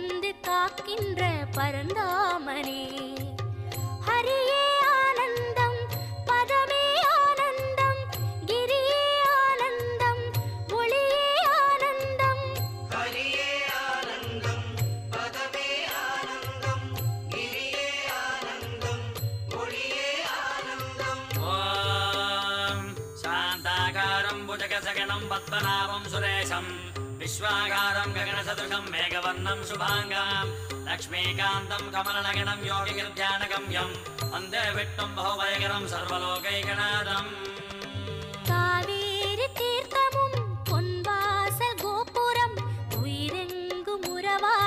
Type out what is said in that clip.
வந்து காக்கின்ற பரந்தாமனே ஹரியே ஆனந்தம் பதமே ஆனந்தம் கிரியே ஆனந்தம் ஒளியே ஆனந்தம் ஹரியே ஆனந்தம் பதமே ஆனந்தம் கிரியே ஆனந்தம் ஒளியே ஆனந்தம் ஓம் சாந்தாகாரம் புஜகசகனம் பத்மநாபம் சுரேஷம் विश्वागारं गगनसदृशं मेघवर्णं शुभाङ्गां लक्ष्मीकान्तं कमलनगनं योगिगिर्ध्यानगम्यं वन्दे विष्णुं बहुभयकरं सर्वलोकैकनाथम्